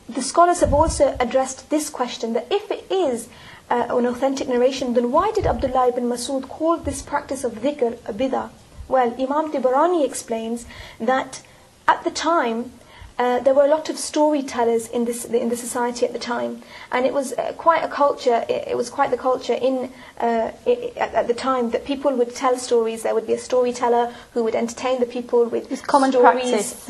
the scholars have also addressed this question, that if it is an authentic narration, then why did Abdullah ibn Masud call this practice of dhikr a bid'ah? Well, Imam Tibarani explains that at the time, there were a lot of storytellers in the society at the time, and it was quite a culture. It was quite the culture at the time that people would tell stories. There would be a storyteller who would entertain the people with common stories, practice.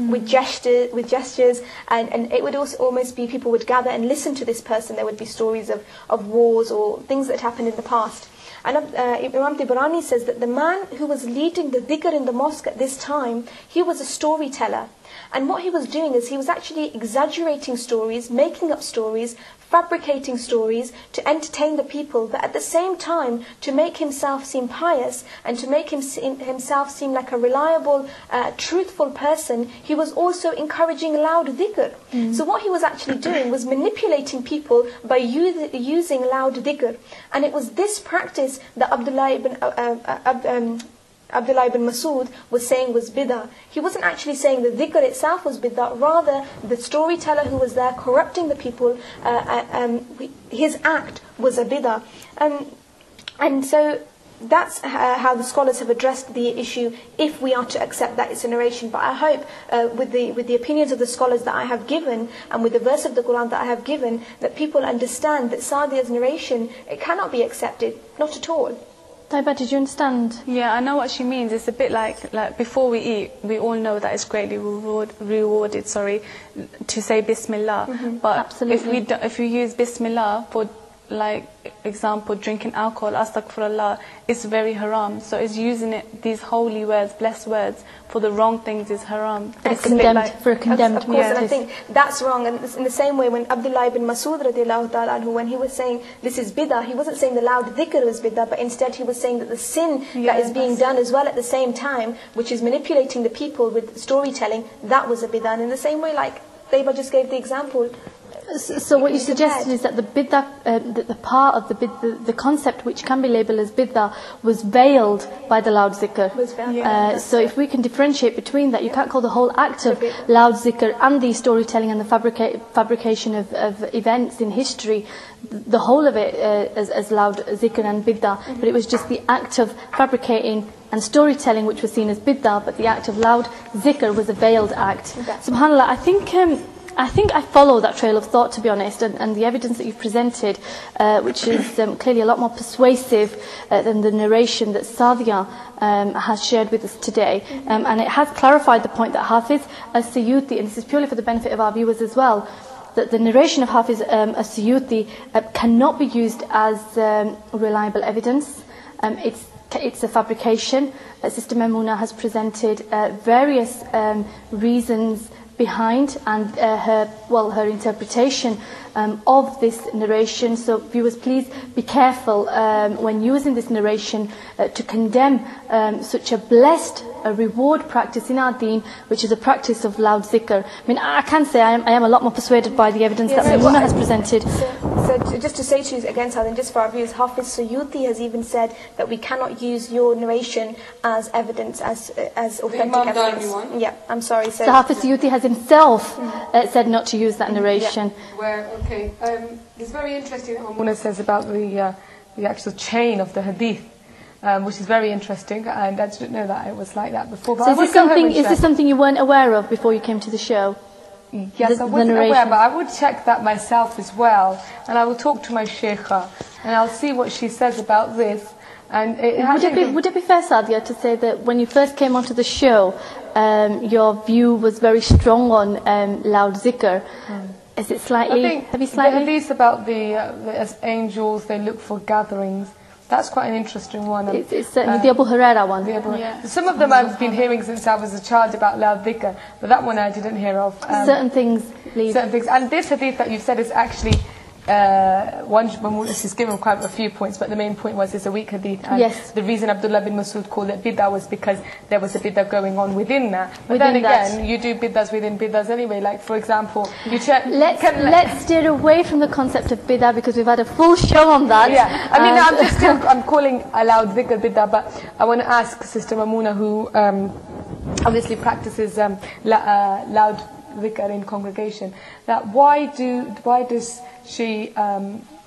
with gestures, and it would also almost be people would gather and listen to this person. There would be stories of wars or things that happened in the past. And Imam Tibarani says that the man who was leading the dhikr in the mosque at this time, he was a storyteller. And what he was doing is he was actually exaggerating stories, making up stories, fabricating stories to entertain the people, but at the same time to make himself seem pious and to make himself seem like a reliable, truthful person. He was also encouraging loud dhikr. So what he was actually doing was manipulating people by using loud dhikr. And it was this practice that Abdullah ibn Masud was saying was bid'ah. He wasn't actually saying the dhikr itself was bid'ah, rather the storyteller who was there corrupting the people, his act was a bid'ah. And so that's how the scholars have addressed the issue, if we are to accept that it's a narration. But I hope with the opinions of the scholars that I have given, and with the verse of the Quran that I have given, that people understand that Sadia's narration, it cannot be accepted, not at all. Taiba, did you understand? Yeah, I know what she means. It's a bit like before we eat, we all know that it's greatly rewarded, to say Bismillah. But Absolutely. if we use Bismillah for, like, example, drinking alcohol, astaghfirullah, it's very haram. So it's using these holy words, blessed words, for the wrong things is haram. It's condemned, for a condemned Of course, and I think that's wrong. And in the same way, when Abdullah ibn Masud radiallahu ta'ala anhu, when he was saying this is bid'ah, he wasn't saying the loud dhikr was bid'ah, but instead he was saying that the sin that is being done as well at the same time, which is manipulating the people with storytelling, that was a bid'ah. And in the same way, like Taiba just gave the example. So what you suggested is that the bid'ah, the part of the concept which can be labelled as bid'ah was veiled by the loud zikr. So if we can differentiate between that, you can't call the whole act of loud zikr and the storytelling and the fabrication of events in history, the whole of it as loud zikr and bid'ah, but it was just the act of fabricating and storytelling which was seen as bid'ah, but the act of loud zikr was a veiled act. SubhanAllah, I think I follow that trail of thought, to be honest, and the evidence that you've presented, which is clearly a lot more persuasive than the narration that Sadia has shared with us today. And it has clarified the point that Hafiz as-Suyuti, and this is purely for the benefit of our viewers as well, that the narration of Hafiz as-Suyuti cannot be used as reliable evidence. It's a fabrication. Sister Maimuna has presented various reasons behind and her interpretation of this narration. So viewers, please be careful when using this narration to condemn such a blessed reward practice in our deen, which is a practice of loud zikr. I mean, I can say I am a lot more persuaded by the evidence that Maimuna has presented. So just to say to you again, Saad, and just for our viewers, Hafiz Suyuti has even said that we cannot use your narration as evidence, as authentic evidence. Yeah, I'm sorry. So Hafiz Suyuti has himself said not to use that narration. Okay, it's very interesting what Maimuna says about the actual chain of the hadith, which is very interesting, and I didn't know that it was like that before. But so is this something you weren't aware of before you came to the show? Yes, I wasn't aware, but I would check that myself as well, and I will talk to my sheikha, and I'll see what she says about this. And would it be fair, Sadia, to say that when you first came onto the show, your view was very strong on loud zikr? Is it slightly? Have you slightly? The hadith about the angels, they look for gatherings. That's quite an interesting one. It's certainly the Abu Huraira one. Some of them I've been hearing since I was a child about loud dhikr, but that one I didn't hear of. Certain things lead. Certain things. And this hadith that you've said is actually she's given quite a few points, but the main point was it's a weak hadith. And the reason Abdullah bin Masud called it bid'ah was because there was a bid'ah going on within that. But then again, you do bid'ahs within bid'ahs anyway. Like, for example, you check... Let's steer away from the concept of bid'ah, because we've had a full show on that. Yeah, I mean, I'm calling loud dhikr bid'ah, but I want to ask Sister Maimuna, who obviously practices loud zikr in congregation, that why does she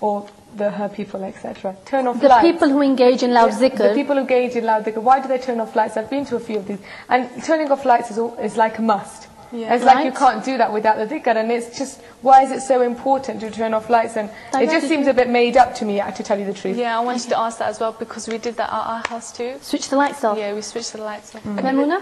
or her people, etc., turn off lights? The people who engage in loud zikr. The people who engage in loud zikr, why do they turn off lights? I've been to a few of these, and turning off lights is like a must. Yeah. It's like you can't do that without the dhikr, and it's just, why is it so important to turn off lights? And it just seems a bit made up to me, to tell you the truth. Yeah, I wanted to ask that as well, because we did that at our house too. Switch the lights off? Yeah, we switched the lights off. Maimouna?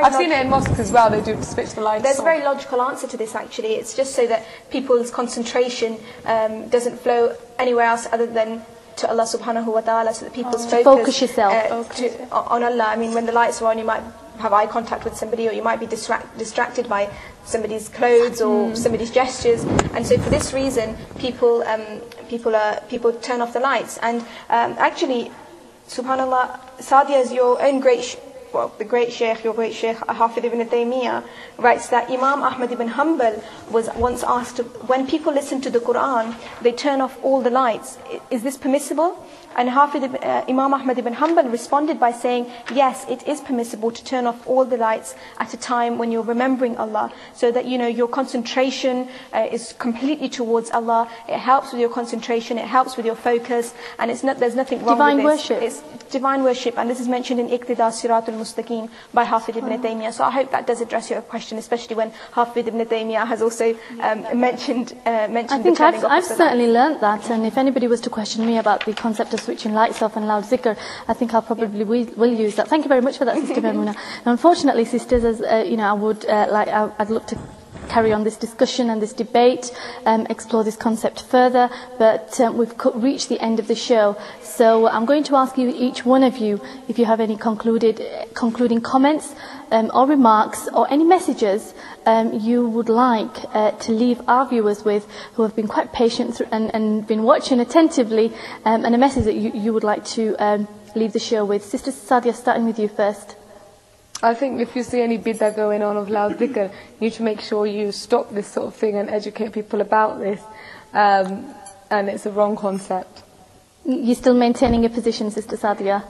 I've seen it in mosques as well, they do switch the lights off. There's a very logical answer to this actually. It's just so that people's concentration doesn't flow anywhere else other than to Allah subhanahu wa ta'ala, so that people's focus yourself on Allah. I mean, when the lights are on, you might have eye contact with somebody, or you might be distracted by somebody's clothes or somebody's gestures, and so for this reason people turn off the lights. And actually, subhanallah, Sadia is your own your great Shaykh Hafidh ibn Taymiyyah writes that Imam Ahmad ibn Hanbal was once asked, when people listen to the Quran, they turn off all the lights. Is this permissible? And Imam Ahmad ibn Hanbal responded by saying, yes, it is permissible to turn off all the lights at a time when you're remembering Allah, so that your concentration is completely towards Allah. It helps with your concentration, it helps with your focus, and there's nothing wrong divine with this. Worship. It's divine worship, and this is mentioned in Iqtida Siratul Mustaqim by Hafidh ibn Taymiyyah. So I hope that does address your question, especially when Hafidh ibn Taymiyyah has also mentioned I think I've certainly learnt that, and if anybody was to question me about the concept of switching lights off and loud zikr, I think I'll probably will use that. Thank you very much for that, Sister Maimouna. Unfortunately, sisters, as I'd look to carry on this discussion and this debate, explore this concept further, but we've reached the end of the show. So I'm going to ask each one of you if you have any concluding comments or remarks or any messages you would like to leave our viewers with, who have been quite patient and been watching attentively, and a message that you would like to leave the show with. Sister Sadia, starting with you first. I think if you see any bid'ah going on of loud dhikr, you need to make sure you stop this sort of thing and educate people about this. And it's a wrong concept. You're still maintaining your position, Sister Sadia?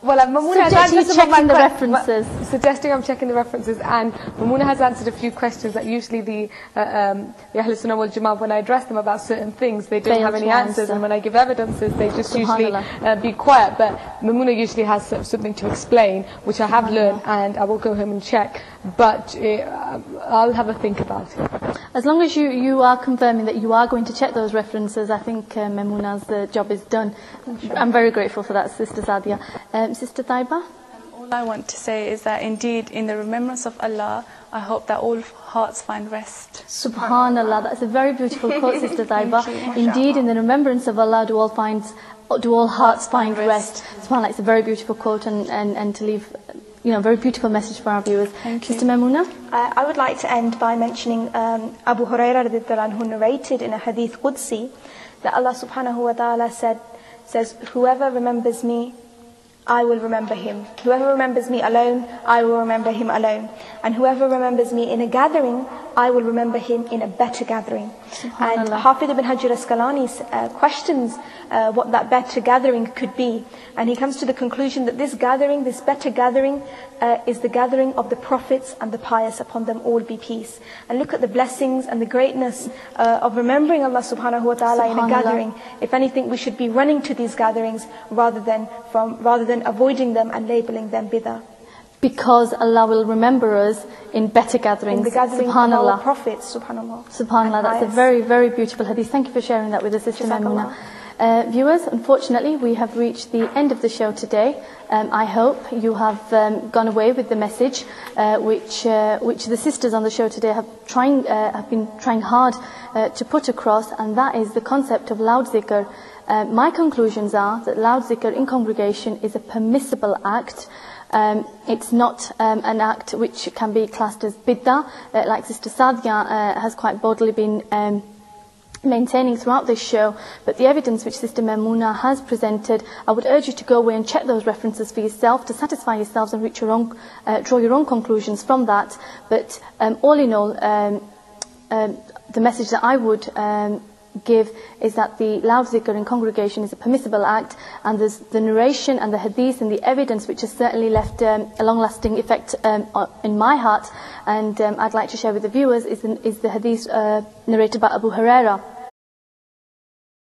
Well, Maimouna has answered checking the references. Suggesting I'm checking the references, and Maimouna has answered a few questions that usually the Ahl Sunnah wal Jama'ah, when I address them about certain things, they don't have any answers, and when I give evidences, they just usually be quiet. But Maimouna usually has something to explain, which I have learned, and I will go home and check. But I'll have a think about it. As long as you are confirming that you are going to check those references, I think Maimouna's job is done. I'm very grateful for that, Sister Sadia. Sister Taiba? All I want to say is that indeed, in the remembrance of Allah, I hope that all hearts find rest. Subhanallah, that's a very beautiful quote, Sister Taiba. Indeed, in the remembrance of Allah, do all hearts find rest. Subhanallah, it's a very beautiful quote, and to leave a very beautiful message for our viewers. Sister Maimouna? I would like to end by mentioning Abu Hurairah radhiyallahu anhu narrated in a hadith Qudsi that Allah subhanahu wa ta'ala says, whoever remembers me, I will remember him. Whoever remembers me alone, I will remember him alone. And whoever remembers me in a gathering, I will remember him in a better gathering. And Hafidh ibn Hajar Asqalani questions what that better gathering could be. And he comes to the conclusion that this better gathering, is the gathering of the prophets and the pious, upon them all be peace. And look at the blessings and the greatness of remembering Allah subhanahu wa ta'ala in a gathering. If anything, we should be running to these gatherings rather than avoiding them and labeling them bid'ah. Because Allah will remember us in better gatherings. In the gathering of our prophets, subhanallah. Subhanallah, that's a very, very beautiful hadith. Thank you for sharing that with us, Sister Maimouna. Viewers, unfortunately, we have reached the end of the show today. I hope you have gone away with the message which the sisters on the show today have been trying hard to put across, and that is the concept of loud zikr. My conclusions are that loud zikr in congregation is a permissible act. It's not an act which can be classed as bid'ah, like Sister Sadia has quite boldly been maintaining throughout this show. But the evidence which Sister Maimouna has presented, I would urge you to go away and check those references for yourself, to satisfy yourselves and reach draw your own conclusions from that. But all in all, the message that I would give is that the loud zikr in congregation is a permissible act, and there's the narration and the hadith and the evidence which has certainly left a long-lasting effect in my heart, and I'd like to share with the viewers is the hadith narrated by Abu Huraira.